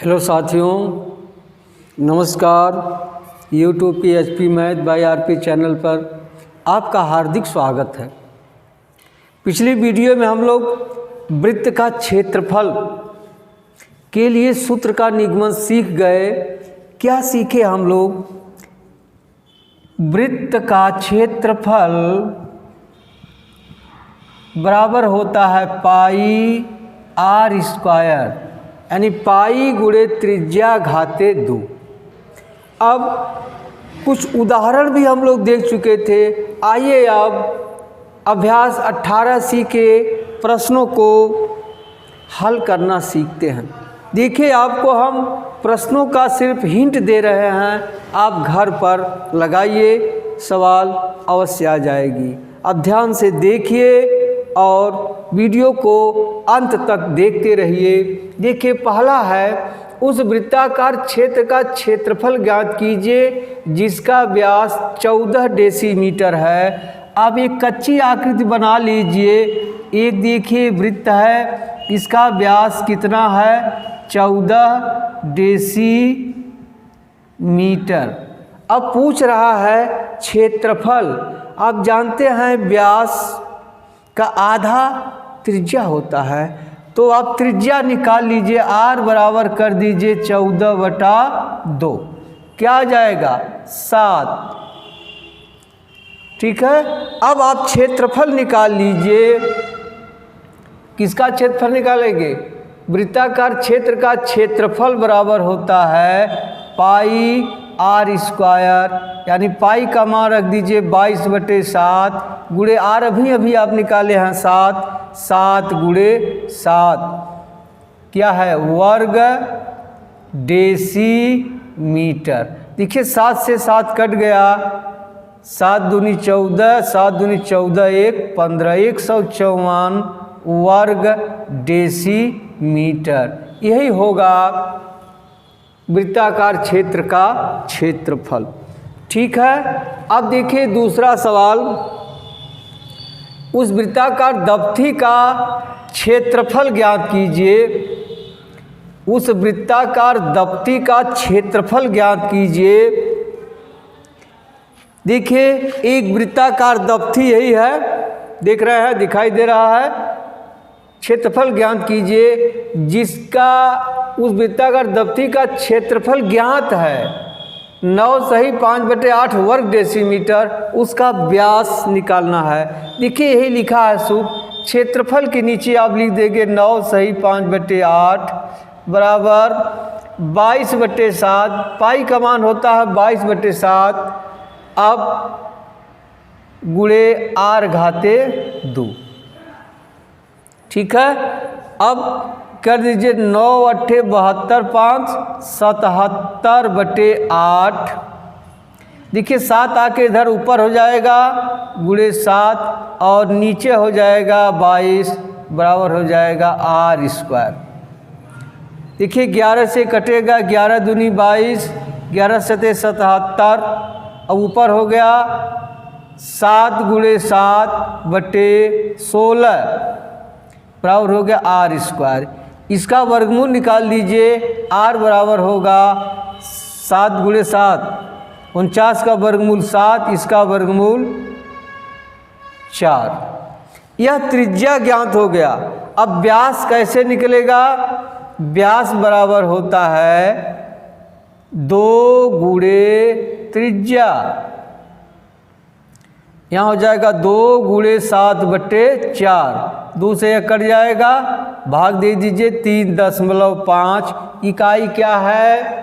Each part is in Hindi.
हेलो साथियों, नमस्कार। YouTube PHP math bye RP channel पर आपका हार्दिक स्वागत है। पिछली वीडियो में हम लोग वृत्त का क्षेत्रफल के लिए सूत्र का निगमन सीख गए। क्या सीखे हम लोग? वृत्त का क्षेत्रफल बराबर होता है पाई r स्क्वायर, यानी पाई गुणे त्रिज्या घाते 2। अब कुछ उदाहरण भी हम लोग देख चुके थे। आइए अब अभ्यास 18C के प्रश्नों को हल करना सीखते हैं। देखिए, आपको हम प्रश्नों का सिर्फ हिंट दे रहे हैं, आप घर पर लगाइए, सवाल अवश्य आ जाएगी। अब ध्यान से देखिए और वीडियो को अंत तक देखते रहिए। देखिए, पहला है, उस वृत्ताकार क्षेत्र का क्षेत्रफल ज्ञात कीजिए जिसका व्यास 14 डेसीमीटर है। अब एक कच्ची आकृति बना लीजिए। एक देखिए वृत्त है, इसका व्यास कितना है? 14 डेसीमीटर। अब पूछ रहा है क्षेत्रफल। आप जानते हैं व्यास का आधा त्रिज्या होता है, तो आप त्रिज्या निकाल लीजिए। r बराबर कर दीजिए 14/2। क्या आ जाएगा? 7। ठीक है। अब आप क्षेत्रफल निकाल लीजिए। किसका क्षेत्रफल निकालेंगे? वृत्ताकार क्षेत्र का क्षेत्रफल बराबर होता है पाई r स्क्वायर, यानी पाई का मान रख दीजिए 22/7 गुणे r अभी आप निकाले हैं 7 गुणे 7 क्या है? वर्ग डेसीमीटर। देखिए 7 से 7 कट गया, 7 दूनी 14, 7 दूनी 14, 1 15, 154 वर्ग डेसीमीटर। यही होगा वृत्ताकार क्षेत्र का क्षेत्रफल। ठीक है। अब देखिए दूसरा सवाल, उस वृत्ताकार दफ्ती का क्षेत्रफल ज्ञात कीजिए। उस वृत्ताकार दफ्ती का क्षेत्रफल ज्ञात कीजिए। देखिए, एक वृत्ताकार दफ्ती यही है, देख रहे हैं, दिखाई दे रहा है। क्षेत्रफल ज्ञात कीजिए जिसका उस वृत्ताकार दफ्ती का क्षेत्रफल ज्ञात है 9 सही 5/8 वर्ग डेसीमीटर। उसका व्यास निकालना है। देखिए, यही लिखा है सूत्र। क्षेत्रफल के नीचे आप लिख देंगे 9 सही 5/8 बराबर 22/7। पाई का मान होता है 22/7। अब गुणे r घाते 2। ठीक है। अब कर दीजिए 9 8 72 5 77/8। देखिए 7 आके इधर ऊपर हो जाएगा गुणे 7 और नीचे हो जाएगा 22 बराबर हो जाएगा r स्क्वायर। देखिए 11 से कटेगा, 11 दूनी 22, 11 सते 77। अब ऊपर हो गया 7 गुणे 7/16 बराबर हो गया r स्क्वायर। इसका वर्गमूल निकाल दीजिए। r बराबर होगा 7 गुणे 7 49 का वर्गमूल 7, इसका वर्गमूल 4। यह त्रिज्या ज्ञात हो गया। अब व्यास कैसे निकलेगा? व्यास बराबर होता है 2 गुणे त्रिज्या। यहाँ हो जाएगा 2 गुणे 7/4। 2 से 1 कट जाएगा, भाग दे दीजिए 3.5। इकाई क्या है?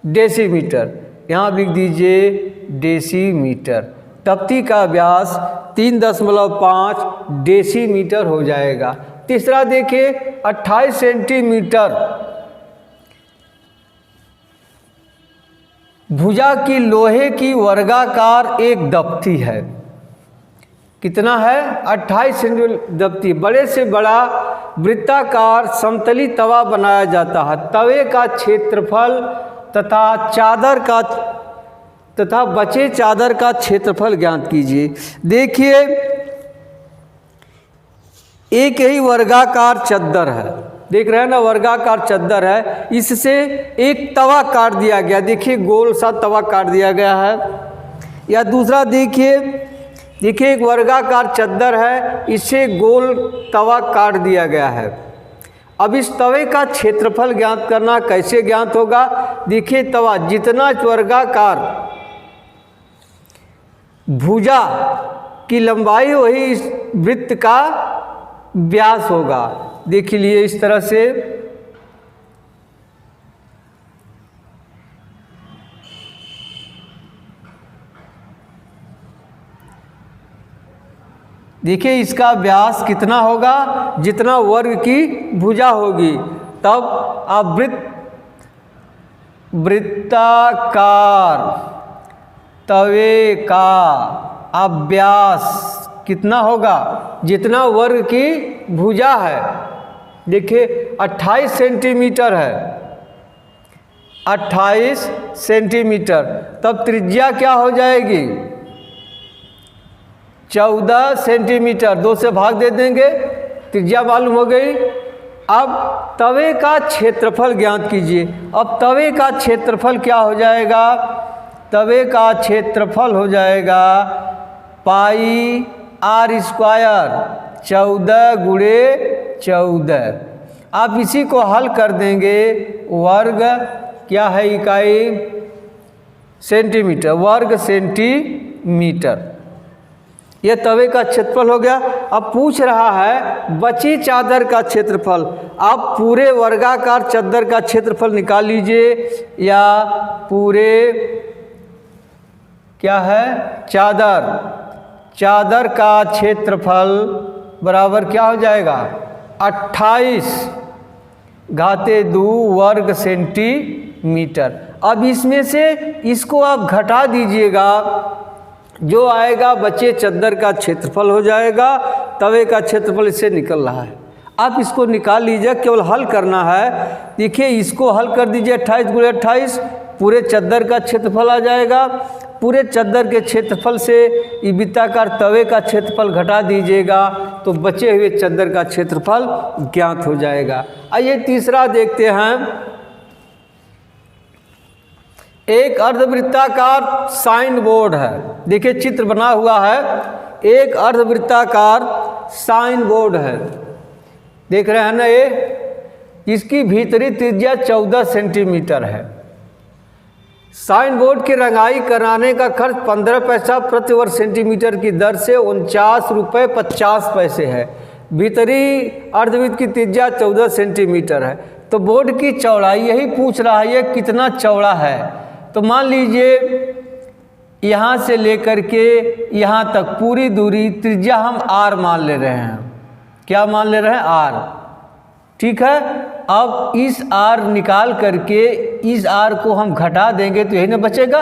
डेसीमीटर। यहाँ लिख दीजिए डेसीमीटर। तख्ती का व्यास 3.5 डेसीमीटर हो जाएगा। तीसरा देखिए 28 सेंटीमीटर भुजा की लोहे की वर्गाकार एक दफ्ती है। कितना है? 28 सेंटीमीटर दफ्ती। बड़े से बड़ा वृत्ताकार समतली तवा बनाया जाता है। तवे का क्षेत्रफल तथा बचे चादर का क्षेत्रफल ज्ञात कीजिए। देखिए, एक ही वर्गाकार चद्दर है, देख रहे हैं ना, वर्गाकार चद्दर है, इससे एक तवा काट दिया गया, देखिए गोल सा तवा काट दिया गया है। या दूसरा देखिए एक वर्गाकार चद्दर है, इसे गोल तवा काट दिया गया है। अब इस तवे का क्षेत्रफल ज्ञात करना, कैसे ज्ञात होगा? देखिए तवा जितना वर्गाकार भुजा की लंबाई वही इस वृत्त का व्यास होगा। देख लिए इस तरह से देखिए इसका व्यास कितना होगा, जितना वर्ग की भुजा होगी। तब आप वृत्ताकार तवे का आप व्यास कितना होगा, जितना वर्ग की भुजा है। देखिए 28 सेंटीमीटर है, 28 सेंटीमीटर। तब त्रिज्या क्या हो जाएगी? 14 सेंटीमीटर। 2 से भाग दे देंगे, त्रिज्या मालूम हो गई। अब तवे का क्षेत्रफल ज्ञात कीजिए। अब तवे का क्षेत्रफल क्या हो जाएगा? तवे का क्षेत्रफल हो जाएगा पाई आर स्क्वायर, 14 गुणे 14। आप इसी को हल कर देंगे, वर्ग क्या है इकाई? सेंटीमीटर, वर्ग सेंटीमीटर। यह तवे का क्षेत्रफल हो गया। अब पूछ रहा है बची चादर का क्षेत्रफल। आप पूरे वर्गाकार चादर का क्षेत्रफल निकाल लीजिए, या पूरे क्या है चादर का क्षेत्रफल बराबर क्या हो जाएगा? 28 घाते 2 वर्ग सेंटीमीटर। अब इसमें से इसको आप घटा दीजिएगा, जो आएगा बचे चादर का क्षेत्रफल हो जाएगा। तवे का क्षेत्रफल इससे निकल रहा है, आप इसको निकाल लीजिए, केवल हल करना है। देखिए इसको हल कर दीजिए, 28 गुणे 28, पूरे चादर का क्षेत्रफल आ जाएगा। पूरे चादर के क्षेत्रफल से वृत्ताकार तवे का क्षेत्रफल घटा दीजिएगा, तो बचे हुए चादर का क्षेत्रफल ज्ञात हो जाएगा। आइए तीसरा देखते हैं। एक अर्धवृत्ताकार साइन बोर्ड है, देखिए चित्र बना हुआ है। एक अर्धवृत्ताकार साइन बोर्ड है, देख रहे हैं ना ये। इसकी भीतरी त्रिज्या 14 सेंटीमीटर है। साइन बोर्ड की रंगाई कराने का खर्च 15 पैसा प्रति वर्ग सेंटीमीटर की दर से 49 रुपये 50 पैसे है। भीतरी अर्धवृत्त की त्रिज्या 14 सेंटीमीटर है। तो बोर्ड की चौड़ाई यही पूछ रहा है, ये कितना चौड़ा है। तो मान लीजिए यहाँ से लेकर के यहाँ तक पूरी दूरी त्रिज्या हम r मान ले रहे हैं। क्या मान ले रहे हैं? r। ठीक है। अब इस r निकाल करके इस r को हम घटा देंगे तो यही ना बचेगा।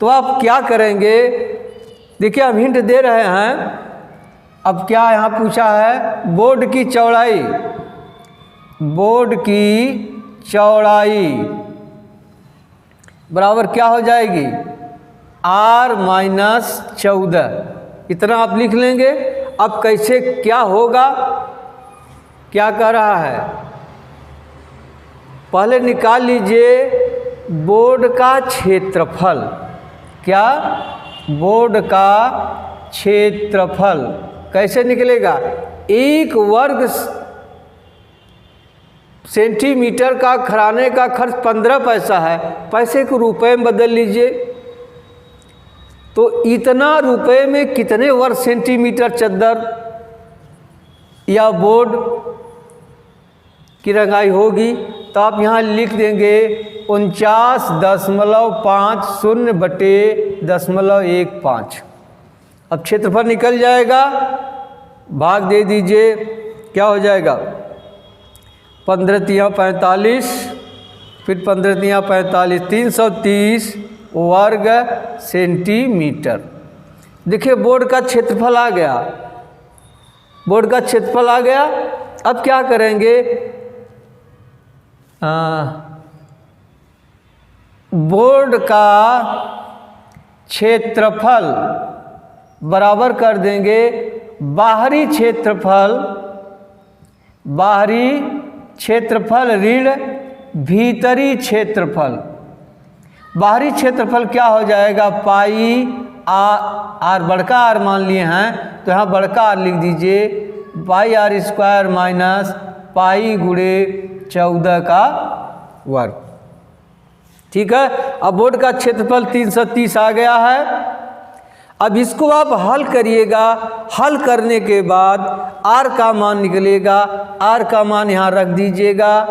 तो आप क्या करेंगे? देखिए हम हिंट दे रहे हैं। अब क्या यहाँ पूछा है? बोर्ड की चौड़ाई, बोर्ड की चौड़ाई बराबर क्या हो जाएगी? r minus 14। इतना आप लिख लेंगे। अब कैसे क्या होगा, क्या कह रहा है? पहले निकाल लीजिए बोर्ड का क्षेत्रफल। क्या? बोर्ड का क्षेत्रफल कैसे निकलेगा? 1 वर्ग सेंटीमीटर का खराने का खर्च 15 पैसा है, पैसे को रुपए में बदल लीजिए। तो इतना रुपए में कितने वर्ग सेंटीमीटर चादर या बोर्ड की रंगाई होगी? तो आप यहाँ लिख देंगे 49.50/0.15। अब क्षेत्रफल निकल जाएगा, भाग दे दीजिए, क्या हो जाएगा? 15 तिया 45, फिर 15 तिया 45, 330 वर्ग सेंटीमीटर। देखिए बोर्ड का क्षेत्रफल आ गया, बोर्ड का क्षेत्रफल आ गया। अब क्या करेंगे? बोर्ड का क्षेत्रफल बराबर कर देंगे बाहरी क्षेत्रफल बाहरी क्षेत्रफल ऋण भीतरी क्षेत्रफल। बाहरी क्षेत्रफल क्या हो जाएगा, पाई आर, बड़का आर मान लिए हैं तो यहाँ बड़का आर लिख दीजिए, पाई आर स्क्वायर माइनस पाई गुणे 14 का वर्ग। ठीक है, अब बोर्ड का क्षेत्रफल 330 आ गया है। अब इसको आप हल करिएगा, हल करने के बाद आर का मान निकलेगा, आर का मान यहाँ रख दीजिएगा,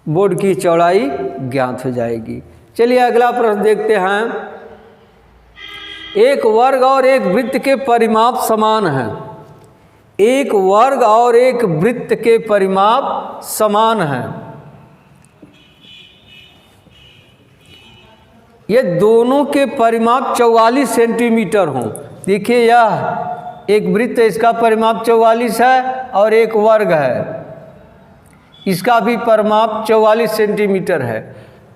बोर्ड की चौड़ाई ज्ञात हो जाएगी। चलिए अगला प्रश्न देखते हैं। एक वर्ग और एक वृत्त के परिमाप समान हैं। एक वर्ग और एक वृत्त के परिमाप समान हैं। ये दोनों के परिमाप 44 सेंटीमीटर हों। देखिए यह एक वृत्त है, इसका परिमाप 44 है और एक वर्ग है, इसका भी परिमाप 44 सेंटीमीटर है।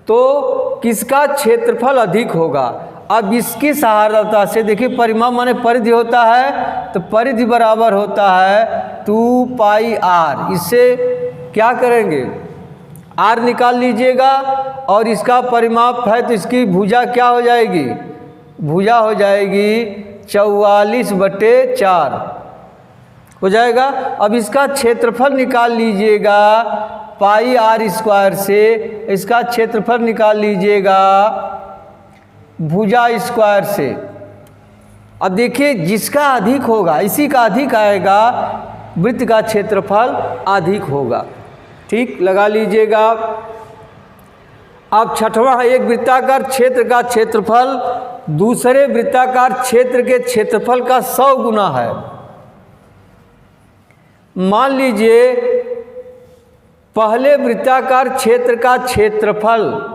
तो किसका क्षेत्रफल अधिक होगा? अब इसकी सहायता से देखिए, परिमाप माने परिधि होता है, तो परिधि बराबर होता है 2 पाई आर। इससे क्या करेंगे, आर निकाल लीजिएगा और इसका परिमाप है तो इसकी भुजा क्या हो जाएगी, भुजा हो जाएगी 44/4 हो जाएगा। अब इसका क्षेत्रफल निकाल लीजिएगा, पाई आर स्क्वायर से इसका क्षेत्रफल निकाल लीजिएगा भुजा स्क्वायर से। अब देखिए जिसका अधिक होगा इसी का अधिक आएगा, वृत्त का क्षेत्रफल अधिक होगा। ठीक, लगा लीजिएगा। अब छठवां है, एक वृत्ताकार क्षेत्र का क्षेत्रफल दूसरे वृत्ताकार क्षेत्र के क्षेत्रफल का 100 गुना है। मान लीजिए पहले वृत्ताकार क्षेत्र का क्षेत्रफल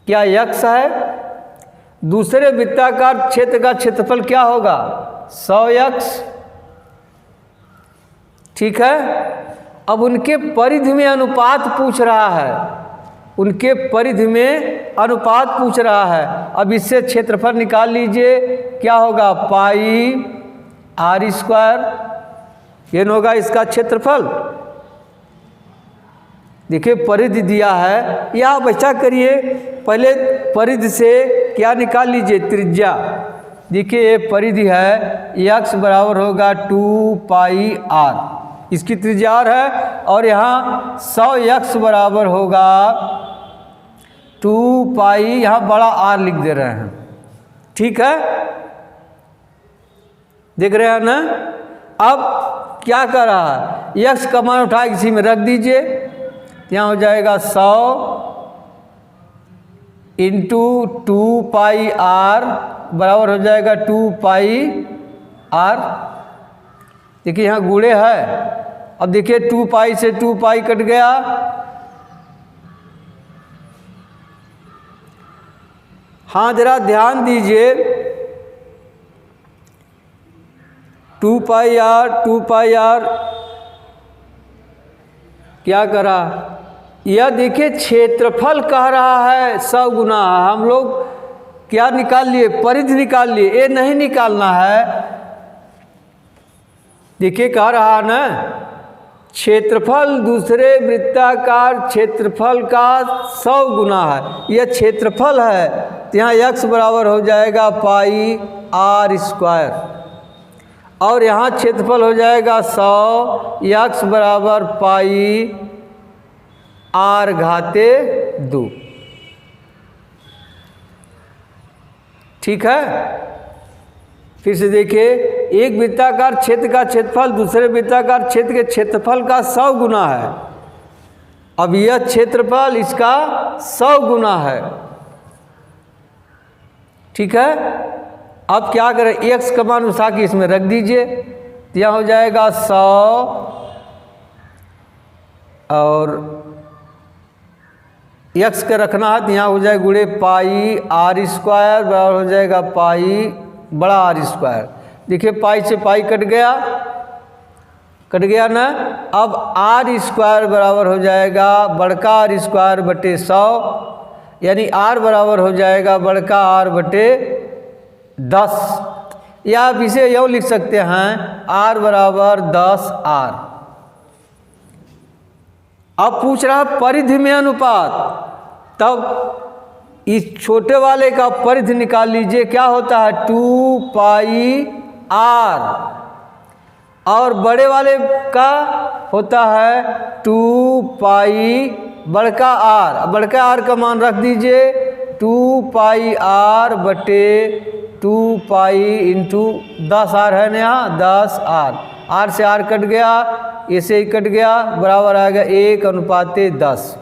क्या x है, दूसरे वृत्ताकार क्षेत्र का क्षेत्रफल क्या होगा 100x। ठीक है, अब उनके परिधि में अनुपात पूछ रहा है, उनके परिधि में अनुपात पूछ रहा है। अब इससे क्षेत्रफल निकाल लीजिए, क्या होगा पाई आर स्क्वायर, ये होगा इसका क्षेत्रफल। देखिए परिधि दिया है, या आप ऐसा करिए पहले परिधि से क्या निकाल लीजिए त्रिज्या। देखिए ये परिधि है, x बराबर होगा 2 पाई आर, इसकी त्रिज्या आर है, और यहाँ 100x बराबर होगा 2 पाई, यहाँ बड़ा आर लिख दे रहे हैं। ठीक है, देख रहे हैं ना। अब क्या कर रहा है, x का मान उठा इसी में रख दीजिए, यहाँ हो जाएगा 100 इंटू 2 पाई आर बराबर हो जाएगा 2 पाई आर। देखिए यहाँ गुणे है, अब देखिए 2 पाई से 2 पाई कट गया, हाँ जरा ध्यान दीजिए, 2 पाई आर क्या करा, यह देखिए क्षेत्रफल कह रहा है 100 गुना। हम लोग क्या निकाल लिए, परिधि निकाल लिए, ये नहीं निकालना है। देखिए कह रहा ना क्षेत्रफल दूसरे वृत्ताकार क्षेत्रफल का 100 गुना है, यह क्षेत्रफल है, तो यहाँ x बराबर हो जाएगा पाई आर स्क्वायर, और यहाँ क्षेत्रफल हो जाएगा 100, x बराबर पाई आर घाते 2। ठीक है, फिर से देखिए, एक वृत्ताकार क्षेत्र का क्षेत्रफल दूसरे वृत्ताकार क्षेत्र के क्षेत्रफल का 100 गुना है। अब यह क्षेत्रफल इसका 100 गुना है। ठीक है, अब क्या करें, x का मान उठा के इसमें रख दीजिए, यहाँ हो जाएगा 100 और x का रखना है तो यहाँ हो जाएगा गुणे पाई आर स्क्वायर बराबर हो जाएगा पाई बड़ा आर स्क्वायर। देखिए पाई से पाई कट गया ना। अब आर स्क्वायर बराबर हो जाएगा बड़का आर स्क्वायर बटे 100, यानी आर बराबर हो जाएगा बड़का आर बटे 10, या आप इसे यूँ लिख सकते हैं आर बराबर 10 आर। अब पूछ रहा है परिधि में अनुपात, तब इस छोटे वाले का परिधि निकाल लीजिए, क्या होता है 2 पाई आर, और बड़े वाले का होता है 2 पाई बड़का आर। बड़का आर का मान रख दीजिए 2 पाई आर बटे 2 पाई इंटू 10 आर है ना, यहाँ 10 आर, आर से आर कट गया, ऐसे ही कट गया, बराबर आ गया 1:10।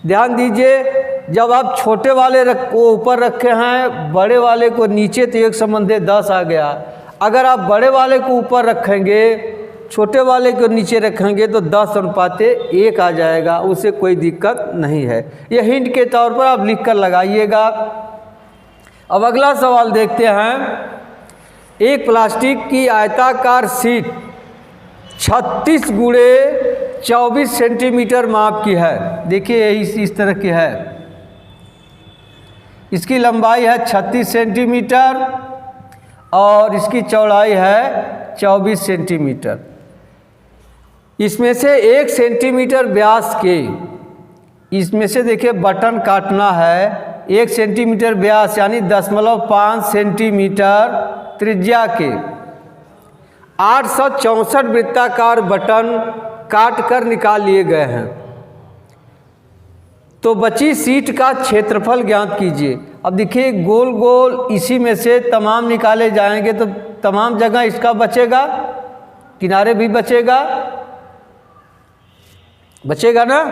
ध्यान दीजिए, जब आप छोटे वाले को ऊपर रखे हैं, बड़े वाले को नीचे, तो 1:10 आ गया। अगर आप बड़े वाले को ऊपर रखेंगे, छोटे वाले को नीचे रखेंगे, तो 10:1 आ जाएगा, उससे कोई दिक्कत नहीं है। यह हिंट के तौर पर आप लिख कर लगाइएगा। अब अगला सवाल देखते हैं। एक प्लास्टिक की आयताकार शीट 36 × 24 सेंटीमीटर माप की है। देखिए इस तरह की है, इसकी लंबाई है 36 सेंटीमीटर और इसकी चौड़ाई है 24 सेंटीमीटर। इसमें से 1 सेंटीमीटर व्यास के, इसमें से देखिए बटन काटना है, 1 सेंटीमीटर व्यास यानी 0.5 सेंटीमीटर त्रिज्या के 864 वृत्ताकार बटन काट कर निकाल लिए गए हैं। तो बची शीट का क्षेत्रफल ज्ञात कीजिए। अब देखिए गोल गोल इसी में से तमाम निकाले जाएंगे, तो तमाम जगह इसका बचेगा, किनारे भी बचेगा ना।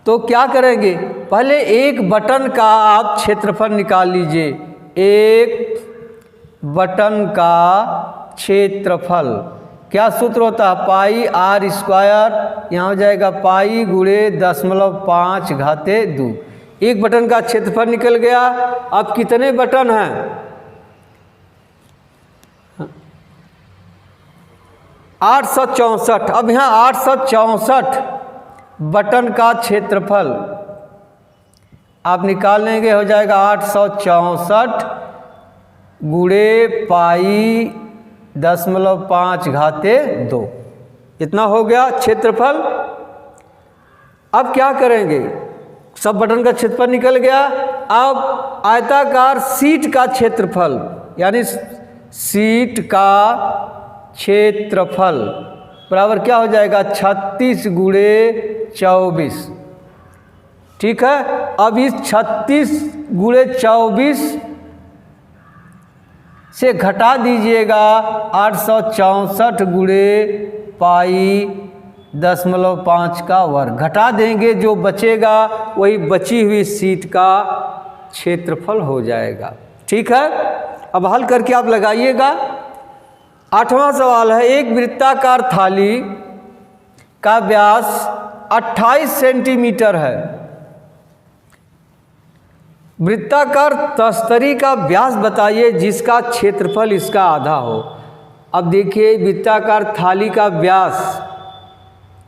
तो क्या करेंगे, पहले एक बटन का आप क्षेत्रफल निकाल लीजिए। एक बटन का क्षेत्रफल क्या सूत्र होता है, पाई आर स्क्वायर, यहाँ हो जाएगा पाई × 0.5 एक बटन का क्षेत्रफल निकल गया। अब कितने बटन हैं, 864। अब यहाँ 864 बटन का क्षेत्रफल आप निकाल लेंगे, हो जाएगा 864 × पाई 0.5 इतना हो गया क्षेत्रफल। अब क्या करेंगे, सब बटन का क्षेत्रफल निकल गया। अब आयताकार शीट का क्षेत्रफल, यानी शीट का क्षेत्रफल बराबर क्या हो जाएगा 36 × 24। ठीक है, अब इस 36 × 24 से घटा दीजिएगा 864 × पाई 0.5 का वर्ग, घटा देंगे, जो बचेगा वही बची हुई शीट का क्षेत्रफल हो जाएगा। ठीक है, अब हल करके आप लगाइएगा। 8वां सवाल है, एक वृत्ताकार थाली का व्यास 28 सेंटीमीटर है। वृत्ताकार तस्तरी का व्यास बताइए जिसका क्षेत्रफल इसका आधा हो। अब देखिए वृत्ताकार थाली का व्यास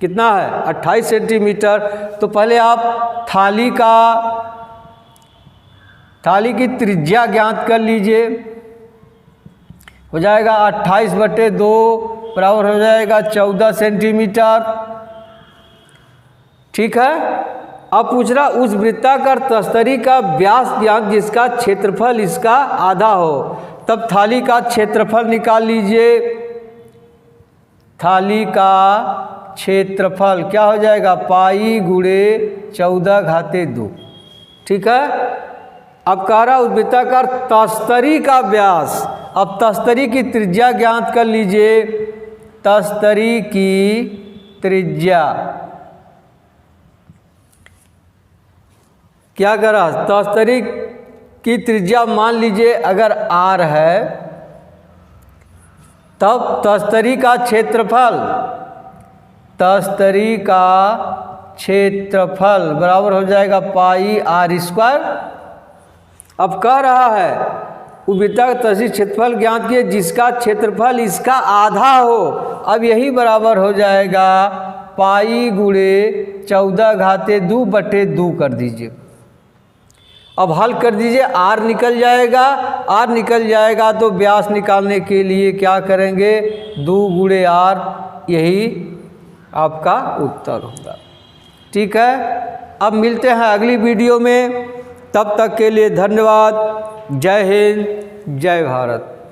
कितना है 28 सेंटीमीटर। तो पहले आप थाली की त्रिज्या ज्ञात कर लीजिए, हो जाएगा 28/2 बराबर हो जाएगा 14 सेंटीमीटर। ठीक है, अब पूछ रहा उस वृत्ताकार तस्तरी का व्यास ज्ञात जिसका क्षेत्रफल इसका आधा हो। तब थाली का क्षेत्रफल निकाल लीजिए। थाली का क्षेत्रफल क्या हो जाएगा पाई × 14 ठीक है। अब कह रहा उस वृत्ताकार तस्तरी का व्यास, अब तस्तरी की त्रिज्या ज्ञात कर लीजिए। तस्तरी की त्रिज्या क्या करा, तस्तरी की त्रिज्या मान लीजिए अगर r है, तब तस्तरी का क्षेत्रफल बराबर हो जाएगा पाई r²। अब कह रहा है वृत्ताकार तस्तरी क्षेत्रफल ज्ञात किए जिसका क्षेत्रफल इसका आधा हो। अब यही बराबर हो जाएगा पाई × 14 कर दीजिए। अब हल कर दीजिए, r निकल जाएगा, तो व्यास निकालने के लिए क्या करेंगे 2 × r, यही आपका उत्तर होगा। ठीक है, अब मिलते हैं अगली वीडियो में, तब तक के लिए धन्यवाद। जय हिंद, जय भारत।